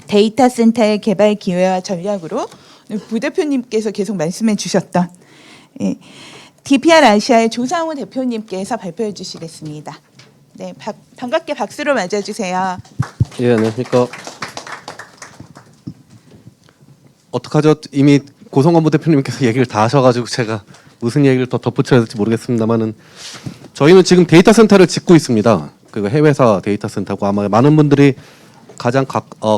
데이터 센터의 개발 기회와 전략으로 부대표님께서 계속 말씀해 주셨던 DPR 아시아의 조상우 대표님께서 발표해 주시겠습니다. 네, 반갑게 박수로 맞아주세요. 예, 안녕하십니까. 어떡하죠? 이미 고성원 부대표님께서 얘기를 다 하셔가지고 제가 무슨 얘기를 더 덧붙여야 될지 모르겠습니다만은 저희는 지금 데이터 센터를 짓고 있습니다. 그 해외사 데이터 센터고 아마 많은 분들이 가장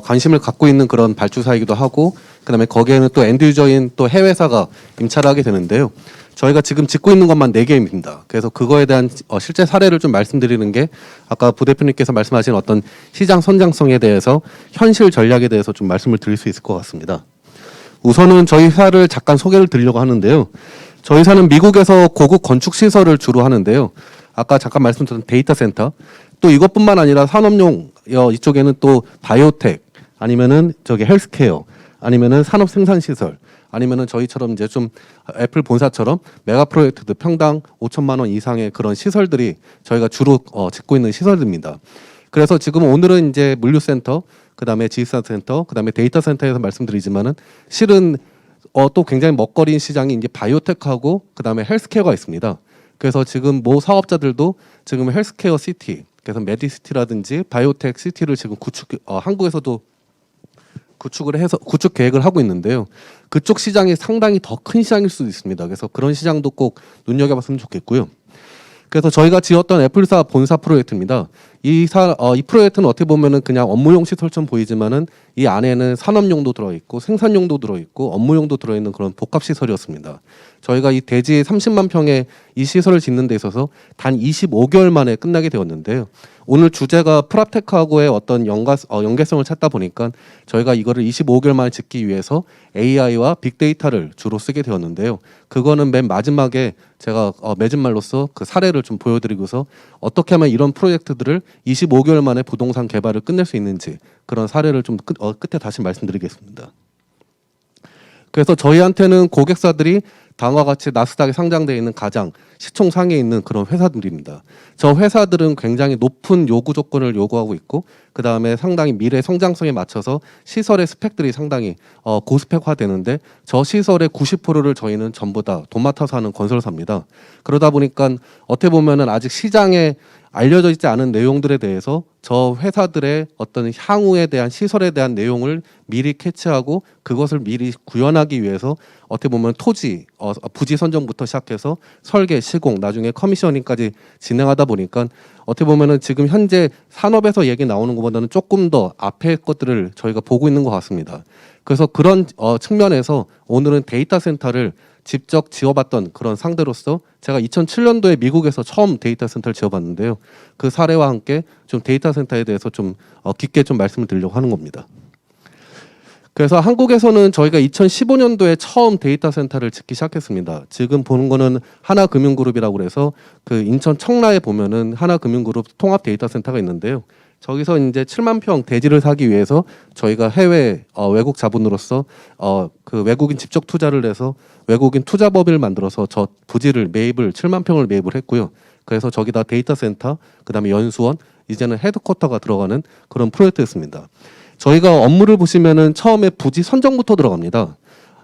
관심을 갖고 있는 그런 발주사이기도 하고 그다음에 거기에는 또 엔드 유저인 또 해외사가 임차를 하게 되는데요. 저희가 지금 짓고 있는 것만 4개입니다. 그래서 그거에 대한 실제 사례를 좀 말씀드리는 게 아까 부대표님께서 말씀하신 어떤 시장 선장성에 대해서 현실 전략에 대해서 좀 말씀을 드릴 수 있을 것 같습니다. 우선은 저희 회사를 잠깐 소개를 드리려고 하는데요. 저희 회사는 미국에서 고급 건축 시설을 주로 하는데요. 아까 잠깐 말씀드린 데이터 센터 또 이것뿐만 아니라 산업용 이쪽에는 또 바이오텍 아니면은 저기 헬스케어 아니면은 산업 생산 시설 아니면은 저희처럼 이제 좀 애플 본사처럼 메가 프로젝트도 평당 5천만 원 이상의 그런 시설들이 저희가 주로 짓고 있는 시설입니다. 그래서 지금 오늘은 이제 물류센터, 그다음에 지식산센터, 그다음에 데이터 센터에서 말씀드리지만은 실은 또 굉장히 먹거리인 시장이 이제 바이오텍하고 그다음에 헬스케어가 있습니다. 그래서 지금 모 사업자들도 지금 헬스케어 시티, 그래서 메디시티라든지 바이오텍 시티를 지금 한국에서도 구축 계획을 하고 있는데요. 그쪽 시장이 상당히 더 큰 시장일 수도 있습니다. 그래서 그런 시장도 꼭 눈여겨봤으면 좋겠고요. 그래서 저희가 지었던 애플사 본사 프로젝트입니다. 이 프로젝트는 어떻게 보면은 그냥 업무용 시설처럼 보이지만은 이 안에는 산업용도 들어있고 생산용도 들어있고 업무용도 들어있는 그런 복합 시설이었습니다. 저희가 이 대지 30만 평의 이 시설을 짓는 데 있어서 단 25개월 만에 끝나게 되었는데요. 오늘 주제가 프랍테크하고의 어떤 연계성을 찾다 보니까 저희가 이거를 25개월 만에 짓기 위해서 AI와 빅데이터를 주로 쓰게 되었는데요. 그거는 맨 마지막에 제가 맺은 말로써 그 사례를 좀 보여드리고서 어떻게 하면 이런 프로젝트들을 25개월 만에 부동산 개발을 끝낼 수 있는지 그런 사례를 좀 끝에 다시 말씀드리겠습니다. 그래서 저희한테는 고객사들이 다음과 같이 나스닥에 상장되어 있는 가장 시총 상위에 있는 그런 회사들입니다. 저 회사들은 굉장히 높은 요구 조건을 요구하고 있고 그 다음에 상당히 미래 성장성에 맞춰서 시설의 스펙들이 상당히 고스펙화되는데 저 시설의 90%를 저희는 전부 다 돈 맡아서 하는 건설사입니다. 그러다 보니까 어떻게 보면은 아직 시장에 알려져 있지 않은 내용들에 대해서 저 회사들의 어떤 향후에 대한 시설에 대한 내용을 미리 캐치하고 그것을 미리 구현하기 위해서 어떻게 보면 토지, 부지 선정부터 시작해서 설계, 시공, 나중에 커미셔닝까지 진행하다 보니까 어떻게 보면은 지금 현재 산업에서 얘기 나오는 것보다는 조금 더 앞에 것들을 저희가 보고 있는 것 같습니다. 그래서 그런 측면에서 오늘은 데이터 센터를 직접 지어봤던 그런 상대로서 제가 2007년도에 미국에서 처음 데이터 센터를 지어봤는데요. 그 사례와 함께 좀 데이터 센터에 대해서 좀 깊게 좀 말씀을 드리려고 하는 겁니다. 그래서 한국에서는 저희가 2015년도에 처음 데이터 센터를 짓기 시작했습니다. 지금 보는 거는 하나금융그룹이라고 그래서 그 인천 청라에 보면은 하나금융그룹 통합 데이터 센터가 있는데요. 저기서 이제 7만 평 대지를 사기 위해서 저희가 해외 외국 자본으로서 그 외국인 직접 투자를 해서 외국인 투자법인을 만들어서 저 부지를 매입을 7만 평을 매입을 했고요. 그래서 저기다 데이터 센터, 그다음에 연수원, 이제는 헤드쿼터가 들어가는 그런 프로젝트였습니다. 저희가 업무를 보시면은 처음에 부지 선정부터 들어갑니다.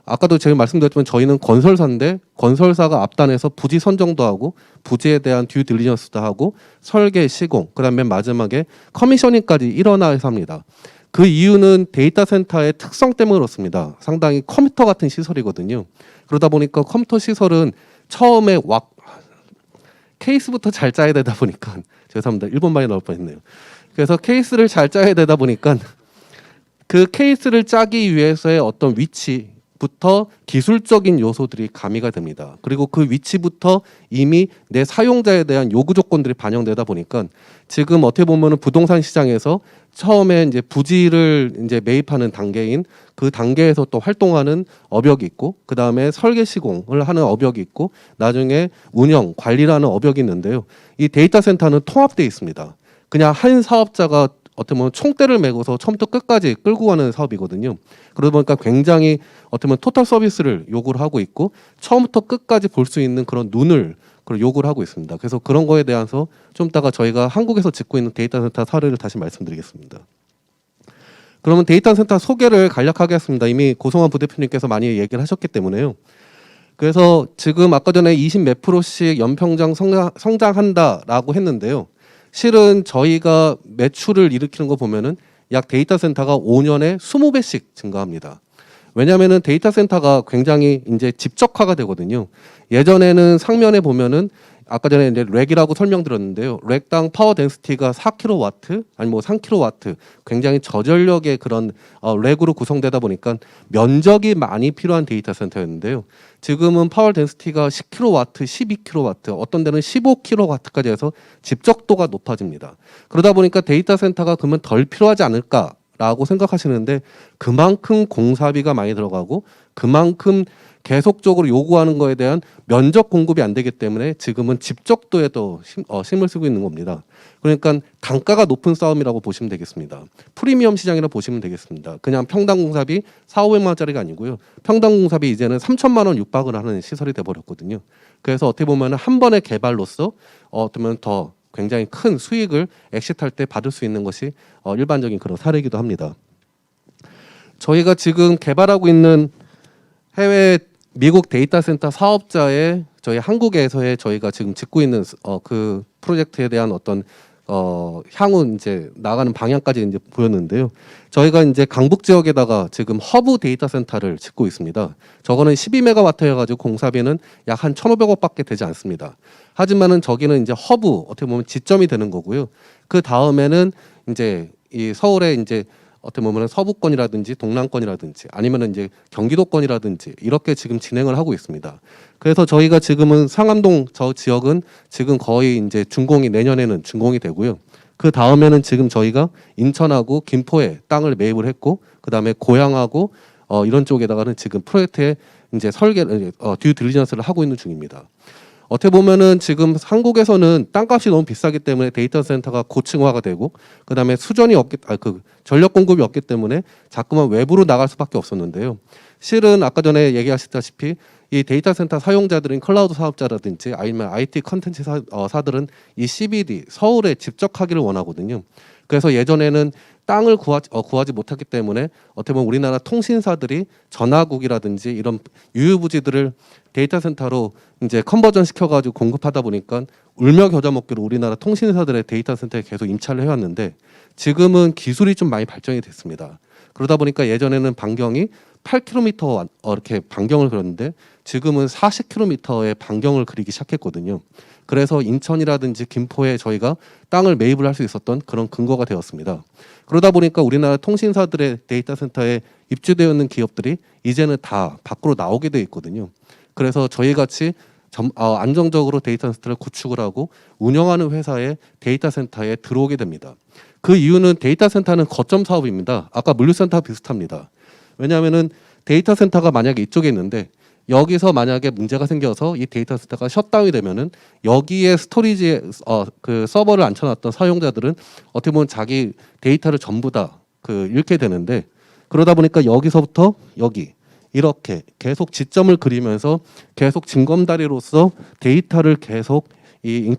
아까도 제가 말씀드렸지만 저희는 건설사인데 건설사가 앞단에서 부지 선정도 하고 부지에 대한 듀 딜리전스도 하고 설계, 시공, 그다음에 맨 마지막에 커미셔닝까지 일어나서 합니다. 그 이유는 데이터 센터의 특성 때문에 그렇습니다. 상당히 컴퓨터 같은 시설이거든요. 그러다 보니까 컴퓨터 시설은 처음에 케이스부터 잘 짜야 되다 보니까 죄송합니다. 일본말이 나올 뻔했네요. 그래서 케이스를 잘 짜야 되다 보니까 그 케이스를 짜기 위해서의 어떤 위치부터 기술적인 요소들이 가미가 됩니다. 그리고 그 위치부터 이미 내 사용자에 대한 요구 조건들이 반영되다 보니까 지금 어떻게 보면은 부동산 시장에서 처음에 이제 부지를 이제 매입하는 단계인 그 단계에서 또 활동하는 업역이 있고 그 다음에 설계 시공을 하는 업역이 있고 나중에 운영 관리라는 업역이 있는데요. 이 데이터 센터는 통합되어 있습니다. 그냥 한 사업자가 어떻게 보면 총대를 메고서 처음부터 끝까지 끌고 가는 사업이거든요. 그러다 보니까 굉장히 어떻게 보면 토탈 서비스를 요구를 하고 있고 처음부터 끝까지 볼 수 있는 그런 눈을 요구를 하고 있습니다. 그래서 그런 거에 대해서 좀 이따가 저희가 한국에서 짓고 있는 데이터 센터 사례를 다시 말씀드리겠습니다. 그러면 데이터 센터 소개를 간략하게 했습니다. 이미 고성환 부대표님께서 많이 얘기를 하셨기 때문에요. 그래서 지금 아까 전에 20 몇 프로씩 연평장 성장한다라고 했는데요. 실은 저희가 매출을 일으키는 거 보면은 약 데이터 센터가 5년에 20배씩 증가합니다. 왜냐하면은 데이터 센터가 굉장히 이제 집적화가 되거든요. 예전에는 상면에 보면은 아까 전에 이제 렉이라고 설명드렸는데요. 렉당 파워 덴시티가 4kW 아니 뭐 3kW 굉장히 저전력의 그런 렉으로 구성되다 보니까 면적이 많이 필요한 데이터 센터였는데요. 지금은 파워 덴시티가 10kW, 12kW, 어떤 데는 15kW까지 해서 집적도가 높아집니다. 그러다 보니까 데이터 센터가 그러면 덜 필요하지 않을까라고 생각하시는데 그만큼 공사비가 많이 들어가고 그만큼 계속적으로 요구하는 거에 대한 면적 공급이 안 되기 때문에 지금은 집적도에 더 힘을 쓰고 있는 겁니다. 그러니까 단가가 높은 싸움이라고 보시면 되겠습니다. 프리미엄 시장이라고 보시면 되겠습니다. 그냥 평당 공사비 4,500만 원짜리가 아니고요. 평당 공사비 이제는 3천만 원 육박을 하는 시설이 돼버렸거든요. 그래서 어떻게 보면 한 번의 개발로서 어쩌면 더 굉장히 큰 수익을 엑시트할 때 받을 수 있는 것이 일반적인 그런 사례이기도 합니다. 저희가 지금 개발하고 있는 해외 미국 데이터 센터 사업자의 저희 한국에서의 저희가 지금 짓고 있는 그 프로젝트에 대한 어떤 향후 이제 나가는 방향까지 이제 보였는데요. 저희가 이제 강북 지역에다가 지금 허브 데이터 센터를 짓고 있습니다. 저거는 12메가와트여 가지고 공사비는 약 한 1,500억밖에 되지 않습니다. 하지만은 저기는 이제 허브 어떻게 보면 지점이 되는 거고요. 그 다음에는 이제 이 서울에 이제 어떻게 보면 서부권이라든지 동남권이라든지 아니면 이제 경기도권이라든지 이렇게 지금 진행을 하고 있습니다. 그래서 저희가 지금은 상암동 저 지역은 지금 거의 이제 준공이 내년에는 준공이 되고요. 그 다음에는 지금 저희가 인천하고 김포에 땅을 매입을 했고 그 다음에 고양하고 이런 쪽에다가는 지금 프로젝트에 이제 설계를 듀 딜리전스를 하고 있는 중입니다. 어떻게 보면은 지금 한국에서는 땅값이 너무 비싸기 때문에 데이터 센터가 고층화가 되고 그다음에 수전이 그 전력 공급이 없기 때문에 자꾸만 외부로 나갈 수밖에 없었는데요. 실은 아까 전에 얘기하셨다시피 이 데이터 센터 사용자들인 클라우드 사업자라든지 아니면 IT 컨텐츠 사들은 이 CBD 서울에 집적하기를 원하거든요. 그래서 예전에는 땅을 구하지 못했기 때문에 어떻게 보면 우리나라 통신사들이 전화국이라든지 이런 유휴부지들을 데이터 센터로 이제 컨버전 시켜가지고 공급하다 보니까 울며 겨자 먹기로 우리나라 통신사들의 데이터 센터에 계속 임차를 해왔는데 지금은 기술이 좀 많이 발전이 됐습니다. 그러다 보니까 예전에는 반경이 8km 이렇게 반경을 그렸는데 지금은 40km의 반경을 그리기 시작했거든요. 그래서 인천이라든지 김포에 저희가 땅을 매입을 할 수 있었던 그런 근거가 되었습니다. 그러다 보니까 우리나라 통신사들의 데이터 센터에 입주되어 있는 기업들이 이제는 다 밖으로 나오게 돼 있거든요. 그래서 저희 같이 안정적으로 데이터 센터를 구축을 하고 운영하는 회사의 데이터 센터에 들어오게 됩니다. 그 이유는 데이터 센터는 거점 사업입니다. 아까 물류센터와 비슷합니다. 왜냐하면은 데이터 센터가 만약에 이쪽에 있는데 여기서 만약에 문제가 생겨서 이 데이터 센터가 셧다운이 되면은 여기에 스토리지에 그 서버를 앉혀놨던 사용자들은 어떻게 보면 자기 데이터를 전부 다 잃게 되는데 그러다 보니까 여기서부터 여기 이렇게 계속 지점을 그리면서 계속 징검다리로서 데이터를 계속 이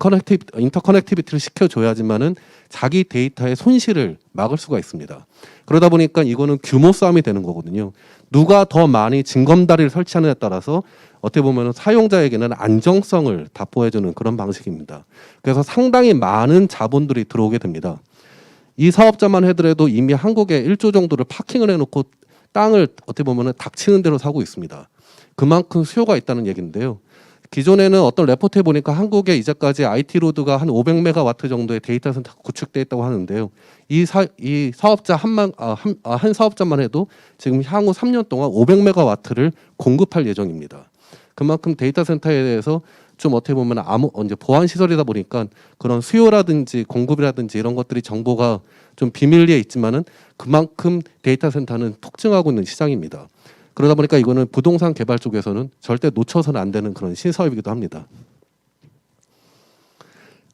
인터커넥티비티를 시켜줘야지만은 자기 데이터의 손실을 막을 수가 있습니다. 그러다 보니까 이거는 규모 싸움이 되는 거거든요. 누가 더 많이 징검다리를 설치하느냐에 따라서 어떻게 보면 사용자에게는 안정성을 답보해주는 그런 방식입니다. 그래서 상당히 많은 자본들이 들어오게 됩니다. 이 사업자만 하더라도 이미 한국에 1조 정도를 파킹을 해놓고 땅을 어떻게 보면 닥치는 대로 사고 있습니다. 그만큼 수요가 있다는 얘기인데요. 기존에는 어떤 레포트에 보니까 한국에 이제까지 IT 로드가 한 500메가와트 정도의 데이터 센터가 구축돼 있다고 하는데요. 이 사업자 한 사업자만 해도 지금 향후 3년 동안 500메가와트를 공급할 예정입니다. 그만큼 데이터 센터에 대해서 좀 어떻게 보면 이제 보안 시설이다 보니까 그런 수요라든지 공급이라든지 이런 것들이 정보가 좀 비밀리에 있지만은 그만큼 데이터 센터는 폭증하고 있는 시장입니다. 그러다 보니까 이거는 부동산 개발 쪽에서는 절대 놓쳐서는 안 되는 그런 신사업이기도 합니다.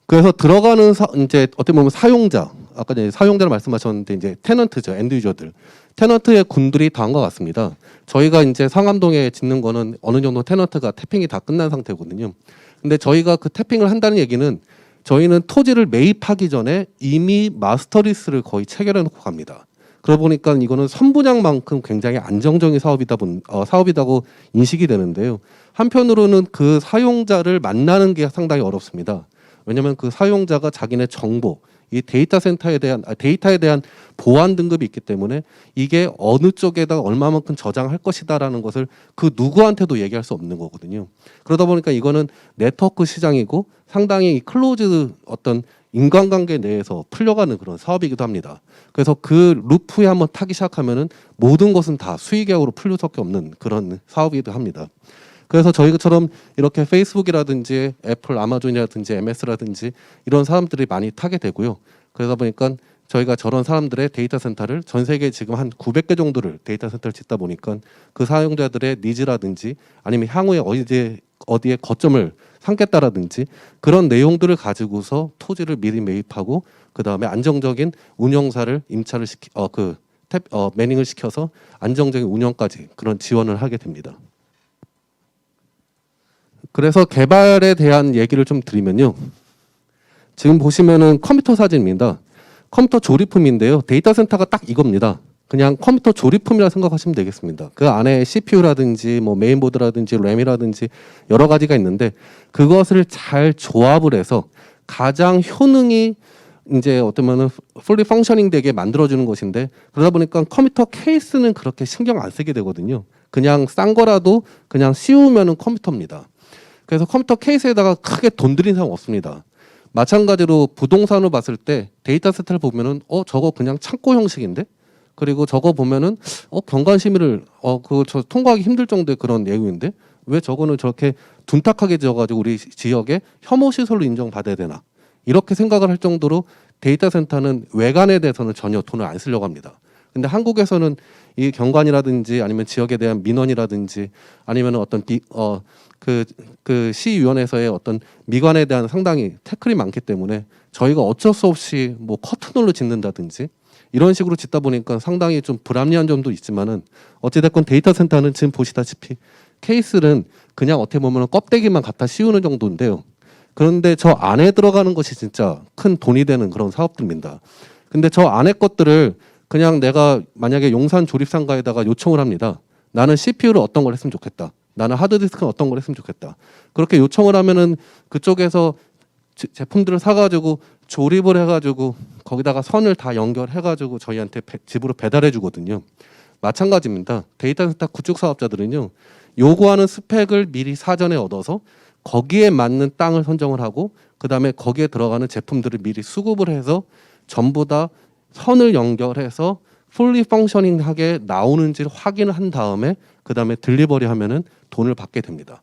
그래서 들어가는 이제 어떻게 보면 사용자, 아까 이제 사용자를 말씀하셨는데 이제 테넌트죠, 엔드 유저들. 테넌트의 군들이 다음과 같습니다. 저희가 이제 상암동에 짓는 거는 어느 정도 테넌트가 태핑이 다 끝난 상태거든요. 근데 저희가 그 태핑을 한다는 얘기는 저희는 토지를 매입하기 전에 이미 마스터리스를 거의 체결해 놓고 갑니다. 그러다 보니까 이거는 선분양만큼 굉장히 안정적인 사업이다고 인식이 되는데요. 한편으로는 그 사용자를 만나는 게 상당히 어렵습니다. 왜냐하면 그 사용자가 자기네 정보, 이 데이터에 대한 보안 등급이 있기 때문에 이게 어느 쪽에다 얼마만큼 저장할 것이다라는 것을 그 누구한테도 얘기할 수 없는 거거든요. 그러다 보니까 이거는 네트워크 시장이고 상당히 클로즈 어떤 인간관계 내에서 풀려가는 그런 사업이기도 합니다. 그래서 그 루프에 한번 타기 시작하면은 모든 것은 다 수익액으로 풀릴 수밖에 없는 그런 사업이기도 합니다. 그래서 저희처럼 이렇게 페이스북이라든지 애플, 아마존이라든지 MS라든지 이런 사람들이 많이 타게 되고요. 그러다 보니까 저희가 저런 사람들의 데이터 센터를 전 세계에 지금 한 900개 정도를 데이터 센터를 짓다 보니까 그 사용자들의 니즈라든지 아니면 향후에 어디에 거점을 삼겠다라든지 그런 내용들을 가지고서 토지를 미리 매입하고 그 다음에 안정적인 운영사를 임차를 매닝을 시켜서 안정적인 운영까지 그런 지원을 하게 됩니다. 그래서 개발에 대한 얘기를 좀 드리면요. 지금 보시면은 컴퓨터 사진입니다. 컴퓨터 조립품인데요. 데이터 센터가 딱 이겁니다. 그냥 컴퓨터 조립품이라 생각하시면 되겠습니다. 그 안에 CPU라든지 뭐 메인보드라든지 램이라든지 여러 가지가 있는데 그것을 잘 조합을 해서 가장 효능이 이제 어쩌면은 fully functioning 되게 만들어주는 것인데 그러다 보니까 컴퓨터 케이스는 그렇게 신경 안 쓰게 되거든요. 그냥 싼 거라도 그냥 씌우면은 컴퓨터입니다. 그래서 컴퓨터 케이스에다가 크게 돈 들인 사람 없습니다. 마찬가지로 부동산으로 봤을 때 데이터 센터를 보면은 저거 그냥 창고 형식인데 그리고 저거 보면은 경관 심의를 그거 저 통과하기 힘들 정도의 그런 내용인데 왜 저거는 저렇게 둔탁하게 지어가지고 우리 지역에 혐오 시설로 인정받아야 되나 이렇게 생각을 할 정도로 데이터 센터는 외관에 대해서는 전혀 돈을 안 쓰려고 합니다. 근데 한국에서는 이 경관이라든지 아니면 지역에 대한 민원이라든지 아니면 어떤 그 시위원회에서의 어떤 미관에 대한 상당히 태클이 많기 때문에 저희가 어쩔 수 없이 뭐 커튼홀로 짓는다든지 이런 식으로 짓다 보니까 상당히 좀 불합리한 점도 있지만은 어찌됐건 데이터 센터는 지금 보시다시피 케이스는 그냥 어떻게 보면 껍데기만 갖다 씌우는 정도인데요. 그런데 저 안에 들어가는 것이 진짜 큰 돈이 되는 그런 사업들입니다. 근데 저 안에 것들을 그냥 내가 만약에 용산 조립상가에다가 요청을 합니다. 나는 CPU를 어떤 걸 했으면 좋겠다. 나는 하드디스크는 어떤 걸 했으면 좋겠다. 그렇게 요청을 하면은 그쪽에서 제품들을 사가지고 조립을 해가지고 거기다가 선을 다 연결해가지고 저희한테 집으로 배달해 주거든요. 마찬가지입니다. 데이터 센터 구축 사업자들은요. 요구하는 스펙을 미리 사전에 얻어서 거기에 맞는 땅을 선정을 하고 그 다음에 거기에 들어가는 제품들을 미리 수급을 해서 전부 다 선을 연결해서 fully functioning하게 나오는지를 확인을 한 다음에 그 다음에 딜리버리 하면은 돈을 받게 됩니다.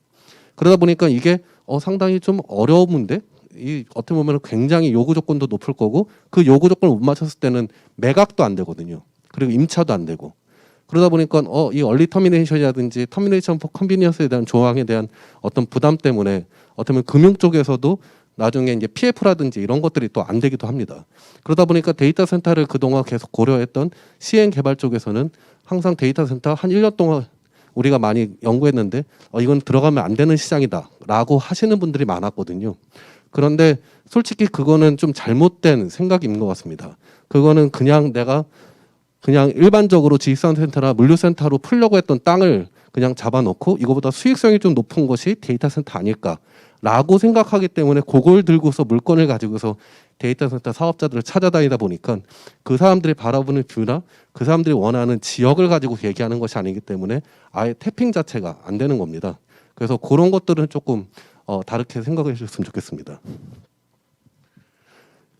그러다 보니까 이게 상당히 좀 어려운데 이 어떻게 보면 굉장히 요구 조건도 높을 거고 그 요구 조건을 못 맞췄을 때는 매각도 안 되거든요. 그리고 임차도 안 되고 그러다 보니까 이 얼리 터미네이션이라든지 터미네이션 포 컨비니언스에 대한 조항에 대한 어떤 부담 때문에 어떻게 보면 금융 쪽에서도 나중에 이제 PF라든지 이런 것들이 또 안 되기도 합니다. 그러다 보니까 데이터 센터를 그동안 계속 고려했던 시행 개발 쪽에서는 항상 데이터 센터 한 1년 동안 우리가 많이 연구했는데 이건 들어가면 안 되는 시장이다라고 하시는 분들이 많았거든요. 그런데 솔직히 그거는 좀 잘못된 생각인 것 같습니다. 그거는 그냥 내가 그냥 일반적으로 지식산업센터나 물류센터로 풀려고 했던 땅을 그냥 잡아놓고 이거보다 수익성이 좀 높은 것이 데이터 센터 아닐까라고 생각하기 때문에 그걸 들고서 물건을 가지고서 데이터 센터 사업자들을 찾아다니다 보니까 그 사람들이 바라보는 뷰나 그 사람들이 원하는 지역을 가지고 얘기하는 것이 아니기 때문에 아예 태핑 자체가 안 되는 겁니다. 그래서 그런 것들은 조금 다르게 생각해 주셨으면 좋겠습니다.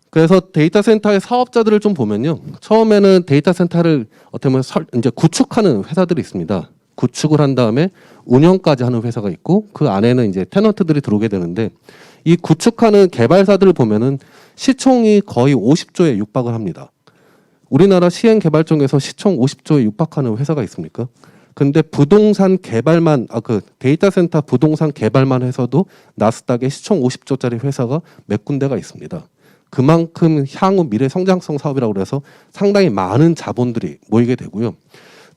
그래서 데이터 센터의 사업자들을 좀 보면요. 처음에는 데이터 센터를 어떻게 보면 이제 구축하는 회사들이 있습니다. 구축을 한 다음에 운영까지 하는 회사가 있고 그 안에는 이제 테넌트들이 들어오게 되는데 이 구축하는 개발사들을 보면은 시총이 거의 50조에 육박을 합니다. 우리나라 시행 개발 중에서 시총 50조에 육박하는 회사가 있습니까? 근데 부동산 개발만 그 데이터 센터 부동산 개발만 해서도 나스닥에 시총 50조짜리 회사가 몇 군데가 있습니다. 그만큼 향후 미래 성장성 사업이라고 그래서 상당히 많은 자본들이 모이게 되고요.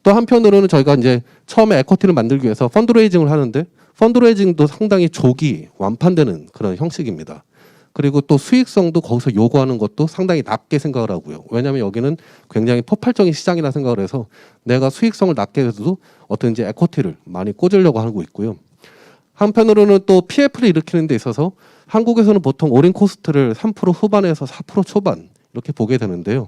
또 한편으로는 저희가 이제 처음에 에쿼티를 만들기 위해서 펀드레이징을 하는데 펀드레이징도 상당히 조기 완판되는 그런 형식입니다. 그리고 또 수익성도 거기서 요구하는 것도 상당히 낮게 생각을 하고요. 왜냐하면 여기는 굉장히 폭발적인 시장이라 생각을 해서 내가 수익성을 낮게 해도 어떤 이제 에코티를 많이 꽂으려고 하고 있고요. 한편으로는 또 PF를 일으키는 데 있어서 한국에서는 보통 올인 코스트를 3% 후반에서 4% 초반 이렇게 보게 되는데요.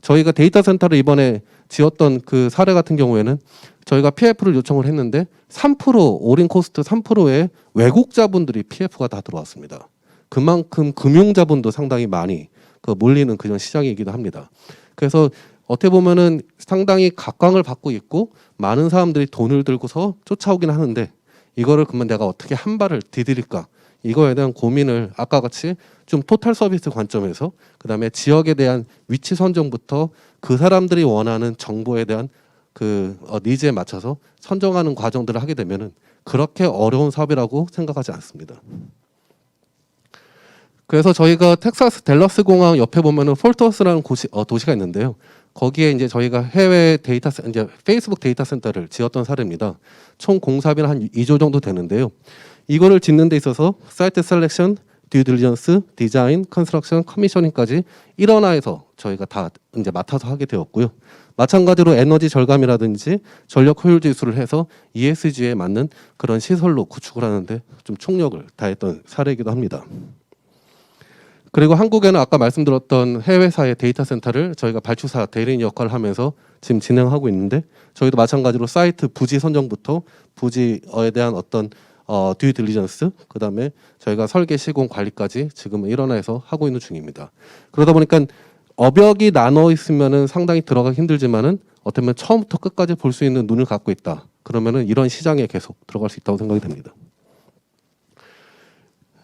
저희가 데이터 센터를 이번에 지었던 그 사례 같은 경우에는 저희가 PF를 요청을 했는데 3% 올인 코스트 3%에 외국 자본들이 PF가 다 들어왔습니다. 그만큼 금융 자본도 상당히 많이 몰리는 그런 시장이기도 합니다. 그래서 어떻게 보면은 상당히 각광을 받고 있고 많은 사람들이 돈을 들고서 쫓아오긴 하는데 이거를 그러면 내가 어떻게 한 발을 디딜까? 이거에 대한 고민을 아까 같이 좀 토탈 서비스 관점에서 그다음에 지역에 대한 위치 선정부터 그 사람들이 원하는 정보에 대한 그 니즈에 맞춰서 선정하는 과정들을 하게 되면은 그렇게 어려운 사업이라고 생각하지 않습니다. 그래서 저희가 텍사스 댈러스 공항 옆에 보면은 폴트워스라는 도시가 있는데요. 거기에 이제 저희가 해외 이제 페이스북 데이터 센터를 지었던 사례입니다. 총 공사비는 한 2조 정도 되는데요. 이거를 짓는 데 있어서 사이트 셀렉션, 듀 딜리전스, 디자인, 컨스트럭션, 커미셔닝까지 일원화해서 저희가 다 이제 맡아서 하게 되었고요. 마찬가지로 에너지 절감이라든지 전력 효율 지수를 해서 ESG에 맞는 그런 시설로 구축을 하는데 좀 총력을 다했던 사례이기도 합니다. 그리고 한국에는 아까 말씀드렸던 해외사의 데이터 센터를 저희가 발주사 대리인 역할을 하면서 지금 진행하고 있는데 저희도 마찬가지로 사이트 부지 선정부터 부지에 대한 어떤 듀 딜리전스 그다음에 저희가 설계 시공 관리까지 지금 일원화해서 하고 있는 중입니다. 그러다 보니까 업역이 나눠 있으면은 상당히 들어가기 힘들지만은 어떻게 보면 처음부터 끝까지 볼 수 있는 눈을 갖고 있다. 그러면은 이런 시장에 계속 들어갈 수 있다고 생각이 됩니다.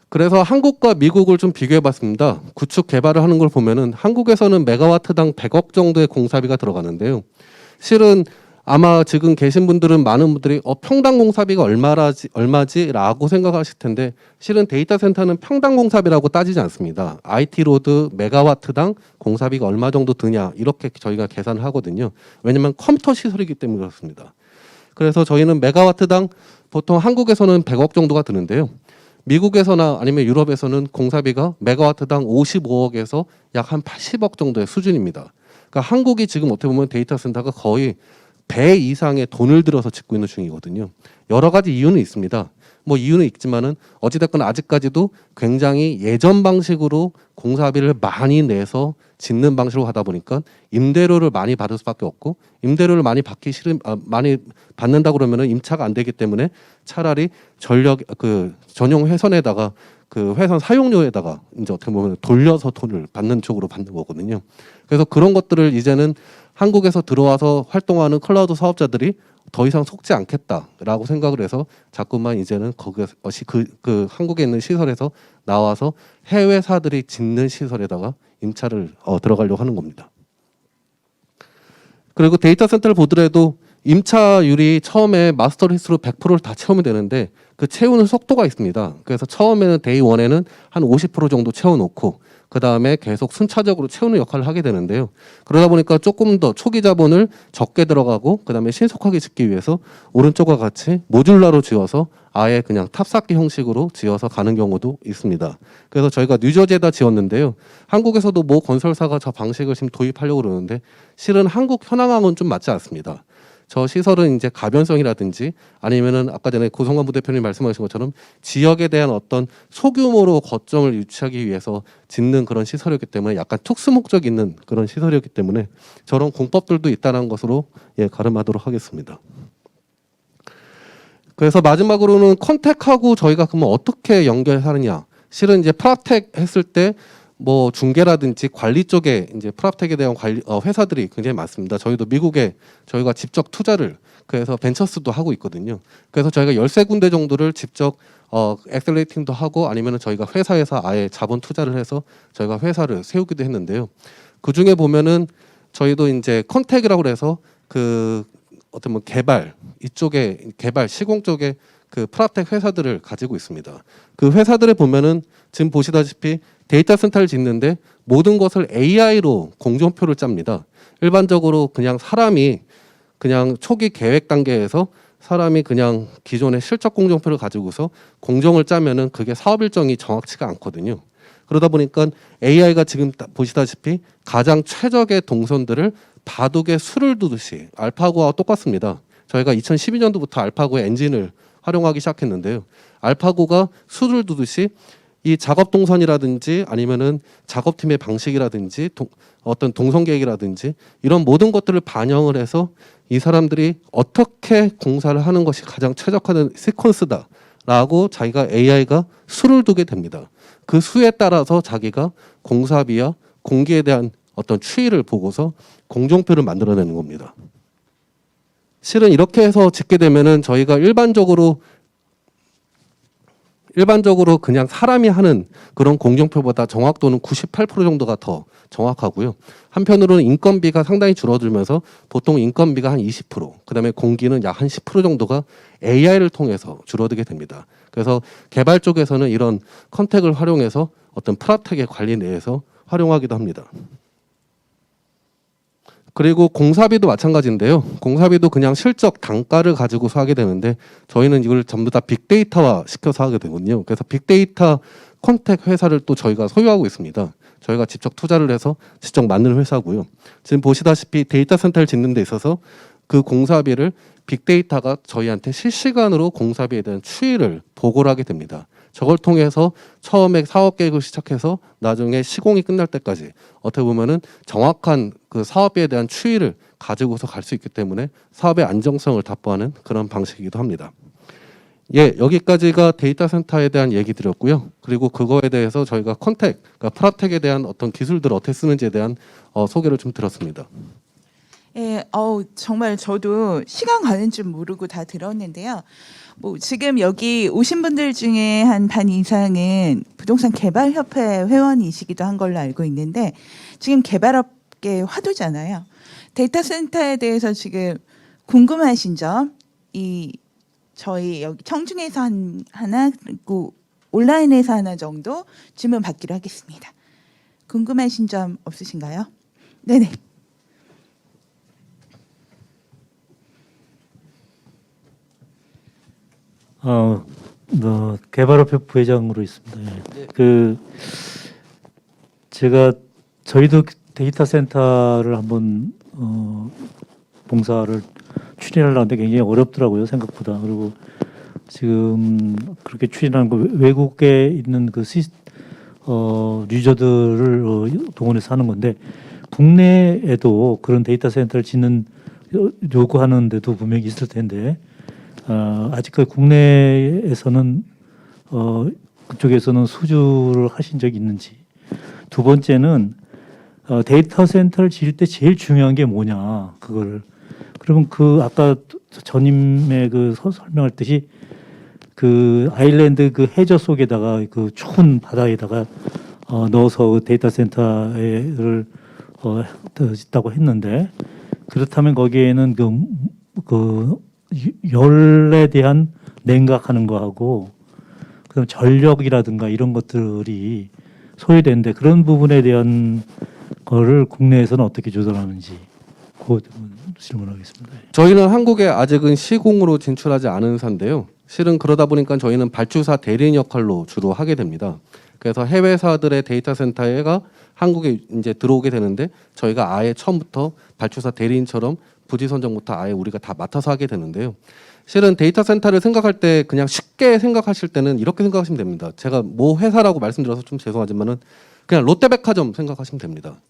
그래서 한국과 미국을 좀 비교해 봤습니다. 구축 개발을 하는 걸 보면은 한국에서는 메가와트당 100억 정도의 공사비가 들어가는데요. 실은 아마 지금 계신 분들은 많은 분들이 평당 공사비가 얼마지라고 생각하실 텐데 실은 데이터 센터는 평당 공사비라고 따지지 않습니다. IT 로드 메가와트당 공사비가 얼마 정도 드냐 이렇게 저희가 계산을 하거든요. 왜냐하면 컴퓨터 시설이기 때문에 그렇습니다. 그래서 저희는 메가와트당 보통 한국에서는 100억 정도가 드는데요. 미국에서나 아니면 유럽에서는 공사비가 메가와트당 55억에서 약 한 80억 정도의 수준입니다. 그러니까 한국이 지금 어떻게 보면 데이터 센터가 거의 배 이상의 돈을 들여서 짓고 있는 중이거든요. 여러 가지 이유는 있습니다. 뭐 이유는 있지만은 어찌됐건 아직까지도 굉장히 예전 방식으로 공사비를 많이 내서 짓는 방식으로 하다 보니까 임대료를 많이 받을 수밖에 없고 임대료를 많이 많이 받는다 그러면은 임차가 안 되기 때문에 차라리 전용 회선에다가 그 회선 사용료에다가 이제 어떻게 보면 돌려서 돈을 받는 쪽으로 받는 거거든요. 그래서 그런 것들을 이제는 한국에서 들어와서 활동하는 클라우드 사업자들이 더 이상 속지 않겠다라고 생각을 해서 자꾸만 이제는 거기서 그 한국에 있는 시설에서 나와서 해외사들이 짓는 시설에다가 임차를 들어가려고 하는 겁니다. 그리고 데이터 센터를 보더라도 임차율이 처음에 마스터 리스트로 100%를 다 채우면 되는데 그 채우는 속도가 있습니다. 그래서 처음에는 데이 1에는 한 50% 정도 채워놓고 그 다음에 계속 순차적으로 채우는 역할을 하게 되는데요. 그러다 보니까 조금 더 초기 자본을 적게 들어가고 그 다음에 신속하게 짓기 위해서 오른쪽과 같이 모듈라로 지어서 아예 그냥 탑쌓기 형식으로 지어서 가는 경우도 있습니다. 그래서 저희가 뉴저지에다 지었는데요. 한국에서도 모 건설사가 저 방식을 지금 도입하려고 그러는데 실은 한국 현황하고는 좀 맞지 않습니다. 저 시설은 이제 가변성이라든지 아니면은 아까 전에 고성관 부대표님 말씀하신 것처럼 지역에 대한 어떤 소규모로 거점을 유치하기 위해서 짓는 그런 시설이었기 때문에 약간 특수 목적 있는 그런 시설이었기 때문에 저런 공법들도 있다는 것으로 가름하도록 하겠습니다. 그래서 마지막으로는 컨택하고 저희가 그러면 어떻게 연결하느냐. 실은 이제 프랍텍 했을 때 뭐 중개라든지 관리 쪽에 이제 프랍텍에 대한 회사들이 굉장히 많습니다. 저희도 미국에 저희가 직접 투자를 그래서 벤처스도 하고 있거든요. 그래서 저희가 13군데 정도를 직접 엑셀레이팅도 하고 아니면은 저희가 회사에서 아예 자본 투자를 해서 저희가 회사를 세우기도 했는데요. 그 중에 보면은 저희도 이제 컨택이라고 해서 그 어떤 뭐 개발 시공 쪽에 그 프랍텍 회사들을 가지고 있습니다. 그 회사들에 보면은 지금 보시다시피 데이터 센터를 짓는데 모든 것을 AI로 공정표를 짭니다. 일반적으로 그냥 사람이 그냥 초기 계획 단계에서 사람이 그냥 기존의 실적 공정표를 가지고서 공정을 짜면은 그게 사업 일정이 정확치가 않거든요. 그러다 보니까 AI가 지금 보시다시피 가장 최적의 동선들을 바둑에 수를 두듯이 알파고와 똑같습니다. 저희가 2012년도부터 알파고의 엔진을 활용하기 시작했는데요. 알파고가 수를 두듯이 이 작업 동선이라든지 아니면은 작업팀의 방식이라든지 어떤 동선 계획이라든지 이런 모든 것들을 반영을 해서 이 사람들이 어떻게 공사를 하는 것이 가장 최적화된 시퀀스다라고 자기가 AI가 수를 두게 됩니다. 그 수에 따라서 자기가 공사비와 공기에 대한 어떤 추이를 보고서 공정표를 만들어내는 겁니다. 실은 이렇게 해서 짓게 되면은 저희가 일반적으로 그냥 사람이 하는 그런 공정표보다 정확도는 98% 정도가 더 정확하고요. 한편으로는 인건비가 상당히 줄어들면서 보통 인건비가 한 20%, 그다음에 공기는 약 한 10% 정도가 AI를 통해서 줄어들게 됩니다. 그래서 개발 쪽에서는 이런 컨택을 활용해서 어떤 프라텍의 관리 내에서 활용하기도 합니다. 그리고 공사비도 마찬가지인데요. 공사비도 그냥 실적 단가를 가지고서 하게 되는데 저희는 이걸 전부 다 빅데이터화 시켜서 하게 되거든요. 그래서 빅데이터 컨택 회사를 또 저희가 소유하고 있습니다. 저희가 직접 투자를 해서 직접 만드는 회사고요. 지금 보시다시피 데이터 센터를 짓는 데 있어서 그 공사비를 빅데이터가 저희한테 실시간으로 공사비에 대한 추이를 보고를 하게 됩니다. 저걸 통해서 처음에 사업 계획을 시작해서 나중에 시공이 끝날 때까지 어떻게 보면은 정확한 그 사업에 대한 추이를 가지고서 갈 수 있기 때문에 사업의 안정성을 답보하는 그런 방식이기도 합니다. 예, 여기까지가 데이터 센터에 대한 얘기 드렸고요. 그리고 그거에 대해서 저희가 컨택, 그러니까 프라텍에 대한 어떤 기술들을 어떻게 쓰는지에 대한 소개를 좀 드렸습니다. 예, 정말 저도 시간 가는 줄 모르고 다 들었는데요. 뭐 지금 여기 오신 분들 중에 한 반 이상은 부동산 개발협회 회원이시기도 한 걸로 알고 있는데 지금 개발업계 화두잖아요. 데이터 센터에 대해서 지금 궁금하신 점, 저희 여기 청중에서 하나 그리고 온라인에서 하나 정도 질문 받기로 하겠습니다. 궁금하신 점 없으신가요? 네네. 개발업회 부회장으로 있습니다. 예. 저희도 데이터 센터를 한번 봉사를 추진하려는데 굉장히 어렵더라고요, 생각보다. 그리고 지금 그렇게 추진하는 거 외국에 있는 그 유저들을 동원해서 하는 건데 국내에도 그런 데이터 센터를 짓는 요구하는 데도 분명히 있을 텐데 아직까지 국내에서는 그쪽에서는 수주를 하신 적이 있는지. 두 번째는 데이터 센터를 지을 때 제일 중요한 게 뭐냐 그거를. 그러면 그 아까 전임의 그 설명했듯이 그 아일랜드 그 해저 속에다가 그 추운 바다에다가 넣어서 데이터 센터를 짓다고 했는데 그렇다면 거기에는 그 열에 대한 냉각하는 거하고 그다음 전력이라든가 이런 것들이 소요되는데 그런 부분에 대한 거를 국내에서는 어떻게 조절하는지 그 질문하겠습니다. 저희는 한국에 아직은 시공으로 진출하지 않은 사인데요. 실은 그러다 보니까 저희는 발주사 대리인 역할로 주로 하게 됩니다. 그래서 해외사들의 데이터 센터가 한국에 이제 들어오게 되는데 저희가 아예 처음부터 발주사 대리인처럼 부지 선정부터 아예 우리가 다 맡아서 하게 되는데요. 실은 데이터 센터를 생각할 때 그냥 쉽게 생각하실 때는 이렇게 생각하시면 됩니다. 제가 뭐 회사라고 말씀드려서 좀 죄송하지만은 그냥 롯데백화점 생각하시면 됩니다.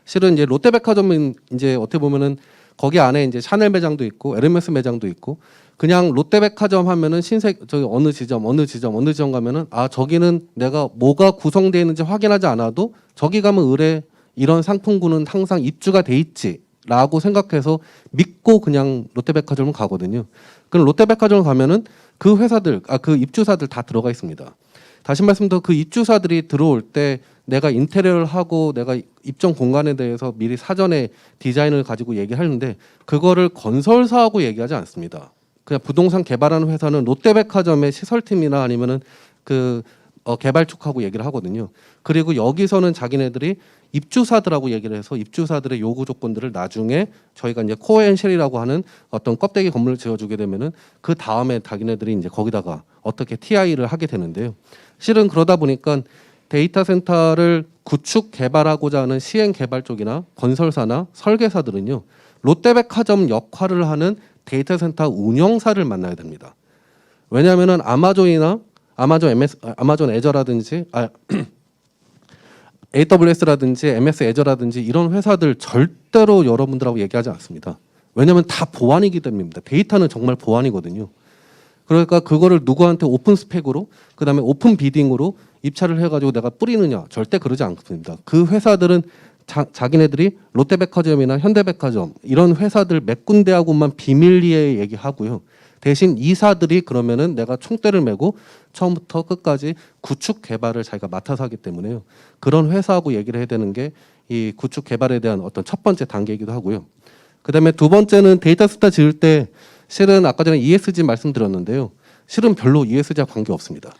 실은 이제 롯데백화점은 이제 어떻게 보면은 거기 안에 이제 샤넬 매장도 있고 에르메스 매장도 있고 그냥 롯데백화점 하면은 저기 어느 지점 가면은 저기는 내가 뭐가 구성되어 있는지 확인하지 않아도 저기 가면 의뢰 이런 상품군은 항상 입주가 돼 있지라고 생각해서 믿고 그냥 롯데백화점을 가거든요. 그럼 롯데백화점 가면은 그 회사들 그 입주사들 다 들어가 있습니다. 다시 말씀드려 그 입주사들이 들어올 때 내가 인테리어를 하고 내가 입점 공간에 대해서 미리 사전에 디자인을 가지고 얘기하는데 그거를 건설사하고 얘기하지 않습니다. 그냥 부동산 개발하는 회사는 롯데백화점의 시설팀이나 아니면은 그 개발 쪽하고 얘기를 하거든요. 그리고 여기서는 자기네들이 입주사들하고 얘기를 해서 입주사들의 요구 조건들을 나중에 저희가 이제 코어앤쉘이라고 하는 어떤 껍데기 건물을 지어주게 되면은 그 다음에 자기네들이 이제 거기다가 어떻게 TI를 하게 되는데요. 실은 그러다 보니까 데이터 센터를 구축 개발하고자 하는 시행 개발 쪽이나 건설사나 설계사들은요. 롯데백화점 역할을 하는 데이터 센터 운영사를 만나야 됩니다. 왜냐하면은 아마존이나 아마존 애저라든지 AWS라든지 MS 애저라든지 이런 회사들 절대로 여러분들하고 얘기하지 않습니다. 왜냐하면 다 보안이기 때문입니다. 데이터는 정말 보안이거든요. 그러니까 그거를 누구한테 오픈 스펙으로 그다음에 오픈 비딩으로 입찰을 해가지고 내가 뿌리느냐 절대 그러지 않습니다. 그 회사들은 자기네들이 롯데백화점이나 현대백화점 이런 회사들 몇 군데하고만 비밀리에 얘기하고요. 대신 이사들이 그러면은 내가 총대를 메고 처음부터 끝까지 구축 개발을 자기가 맡아서 하기 때문에요. 그런 회사하고 얘기를 해야 되는 게 이 구축 개발에 대한 어떤 첫 번째 단계이기도 하고요. 그다음에 두 번째는 데이터 센터 지을 때 실은 아까 전에 ESG 말씀드렸는데요. 실은 별로 ESG와 관계 없습니다.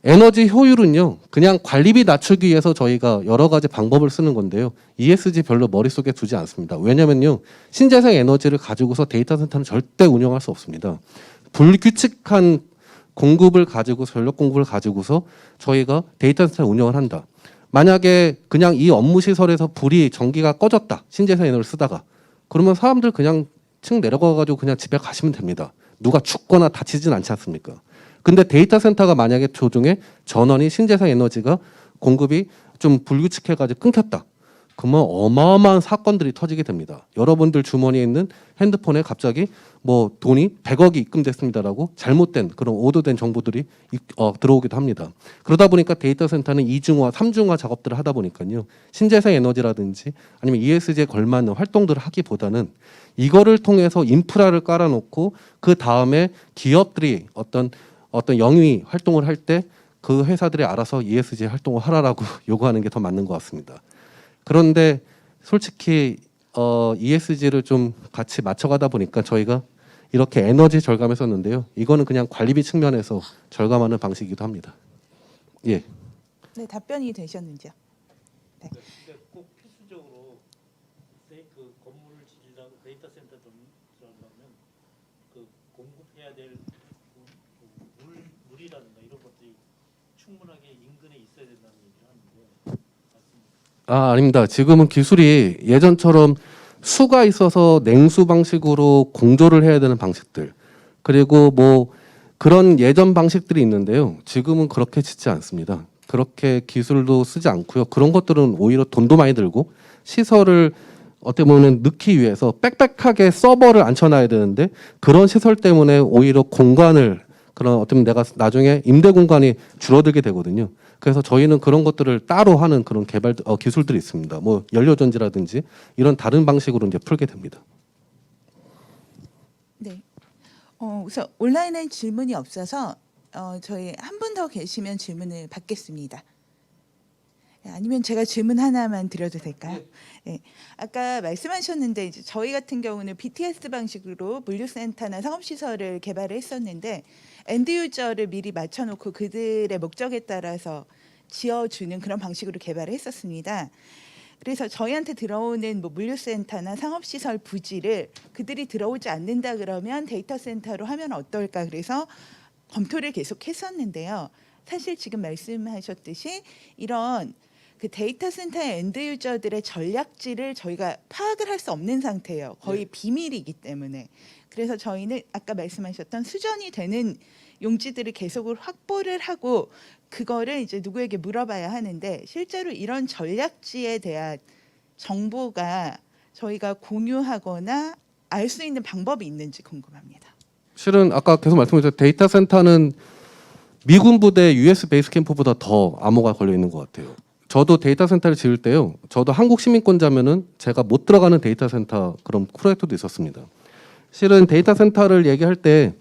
에너지 효율은요. 그냥 관리비 낮추기 위해서 저희가 여러 가지 방법을 쓰는 건데요. ESG 별로 머릿속에 두지 않습니다. 왜냐면요. 신재생 에너지를 가지고서 데이터 센터는 절대 운영할 수 없습니다. 불규칙한 공급을 가지고 전력 공급을 가지고서 저희가 데이터 센터 운영을 한다. 만약에 그냥 이 업무 시설에서 불이 전기가 꺼졌다. 신재생 에너지를 쓰다가 그러면 사람들 그냥 층 내려가 가지고 그냥 집에 가시면 됩니다. 누가 죽거나 다치진 않지 않습니까? 근데 데이터 센터가 만약에 조중에 전원이 신재생 에너지가 공급이 좀 불규칙해가지고 끊겼다. 그러면 어마어마한 사건들이 터지게 됩니다. 여러분들 주머니에 있는 핸드폰에 갑자기 뭐 돈이 100억이 입금됐습니다라고 잘못된 그런 오도된 정보들이 들어오기도 합니다. 그러다 보니까 데이터 센터는 이중화, 삼중화 작업들을 하다 보니까요. 신재생 에너지라든지 아니면 ESG에 걸맞는 활동들을 하기보다는 이거를 통해서 인프라를 깔아놓고 그 다음에 기업들이 어떤 영위 활동을 할 때 그 회사들이 알아서 ESG 활동을 하라라고 요구하는 게 더 맞는 것 같습니다. 그런데 솔직히 ESG를 좀 같이 맞춰가다 보니까 저희가 이렇게 에너지 절감했었는데요. 이거는 그냥 관리비 측면에서 절감하는 방식이기도 합니다. 예. 네, 답변이 되셨는지요? 네. 그러니까 꼭 필수적으로 그 건물을 지으려고 데이터 센터 들어가면 그 공급해야 될 물이라든가 이런 것들이 충분하게 인근에 있어야 된다는 얘기를 하는데 맞습니까? 아닙니다. 지금은 기술이 예전처럼 수가 있어서 냉수 방식으로 공조를 해야 되는 방식들 그리고 뭐 그런 예전 방식들이 있는데요. 지금은 그렇게 짓지 않습니다. 그렇게 기술도 쓰지 않고요. 그런 것들은 오히려 돈도 많이 들고 시설을 어떻게 보면 넣기 위해서 빽빽하게 서버를 앉혀놔야 되는데 그런 시설 때문에 오히려 공간을 그런 어쩌면 내가 나중에 임대 공간이 줄어들게 되거든요. 그래서 저희는 그런 것들을 따로 하는 그런 개발 기술들이 있습니다. 뭐 연료전지라든지 이런 다른 방식으로 이제 풀게 됩니다. 네. 우선 온라인에 질문이 없어서 저희 한 분 더 계시면 질문을 받겠습니다. 아니면 제가 질문 하나만 드려도 될까요? 네. 아까 말씀하셨는데 이제 저희 같은 경우는 BTS 방식으로 물류센터나 상업시설을 개발을 했었는데 엔드 유저를 미리 맞춰놓고 그들의 목적에 따라서 지어주는 그런 방식으로 개발을 했었습니다. 그래서 저희한테 들어오는 뭐 물류센터나 상업시설 부지를 그들이 들어오지 않는다 그러면 데이터 센터로 하면 어떨까 그래서 검토를 계속 했었는데요. 사실 지금 말씀하셨듯이 이런 그 데이터 센터의 엔드 유저들의 전략지를 저희가 파악을 할 수 없는 상태예요. 거의 비밀이기 때문에. 그래서 저희는 아까 말씀하셨던 수전이 되는 용지들을 계속 확보를 하고 그거를 이제 누구에게 물어봐야 하는데 실제로 이런 전략지에 대한 정보가 저희가 공유하거나 알 수 있는 방법이 있는지 궁금합니다. 실은 아까 계속 말씀드렸죠. 데이터 센터는 미군 부대 US 베이스 캠프보다 더 암호가 걸려 있는 것 같아요. 저도 데이터 센터를 지을 때요. 저도 한국 시민권자면은 제가 못 들어가는 데이터 센터 그런 프로젝트도 있었습니다. 실은 데이터 센터를 얘기할 때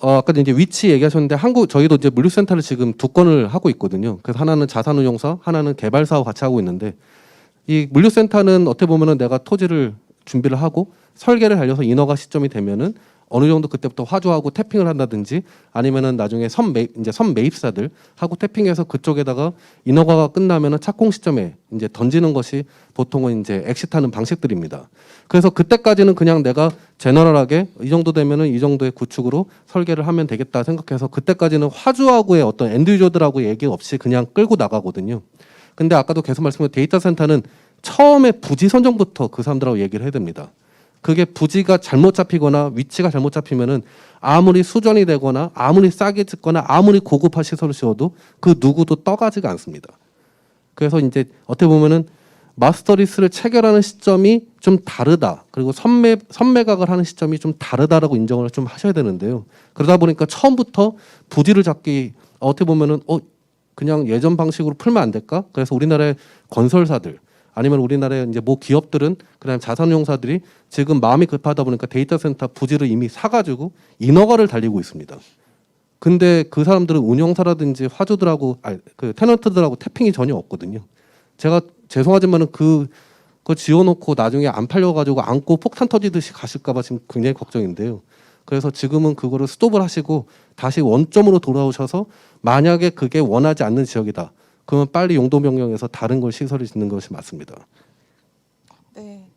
아까 이제 위치 얘기하셨는데 저희도 이제 물류센터를 지금 2건을 하고 있거든요. 그래서 하나는 자산운용사, 하나는 개발사와 같이 하고 있는데 이 물류센터는 어떻게 보면은 내가 토지를 준비를 하고 설계를 달려서 인허가 시점이 되면은 어느 정도 그때부터 화조하고 태핑을 한다든지 아니면은 나중에 선 매입사들 하고 태핑해서 그쪽에다가 인허가가 끝나면은 착공 시점에 이제 던지는 것이 보통은 이제 엑시트하는 방식들입니다. 그래서 그때까지는 그냥 내가 제너럴하게 이 정도 되면은 이 정도의 구축으로 설계를 하면 되겠다 생각해서 그때까지는 화주하고의 어떤 엔드 유저들하고 얘기 없이 그냥 끌고 나가거든요. 근데 아까도 계속 말씀드린 데이터 센터는 처음에 부지 선정부터 그 사람들하고 얘기를 해야 됩니다. 그게 부지가 잘못 잡히거나 위치가 잘못 잡히면은 아무리 수전이 되거나 아무리 싸게 짓거나 아무리 고급화 시설을 지어도 그 누구도 떠가지가 않습니다. 그래서 이제 어떻게 보면은 마스터리스를 체결하는 시점이 좀 다르다. 그리고 선매각을 하는 시점이 좀 다르다라고 인정을 좀 하셔야 되는데요. 그러다 보니까 처음부터 부지를 잡기 어떻게 보면은 그냥 예전 방식으로 풀면 안 될까? 그래서 우리나라의 건설사들 아니면 우리나라의 이제 모 기업들은 그다음 자산용사들이 지금 마음이 급하다 보니까 데이터 센터 부지를 이미 사가지고 인허가를 달리고 있습니다. 근데 그 사람들은 운영사라든지 화주들하고 그 테넌트들하고 태핑이 전혀 없거든요. 제가 죄송하지만은 그거 지어놓고 나중에 안 팔려가지고 안고 폭탄 터지듯이 가실까봐 지금 굉장히 걱정인데요. 그래서 지금은 그거를 스톱을 하시고 다시 원점으로 돌아오셔서 만약에 그게 원하지 않는 지역이다. 그러면 빨리 용도 변경해서 다른 걸 시설을 짓는 것이 맞습니다. 네.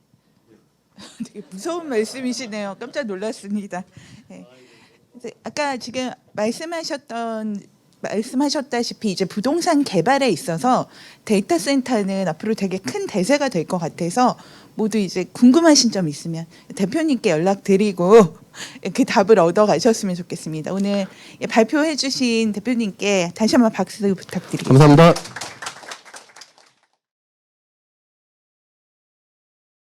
되게 무서운 말씀이시네요. 깜짝 놀랐습니다. 네. 이제 아까 지금 말씀하셨다시피 이제 부동산 개발에 있어서 데이터 센터는 앞으로 되게 큰 대세가 될 것 같아서 모두 이제 궁금하신 점 있으면 대표님께 연락드리고 그 답을 얻어 가셨으면 좋겠습니다. 오늘 발표해 주신 대표님께 다시 한번 박수 부탁드립니다. 감사합니다.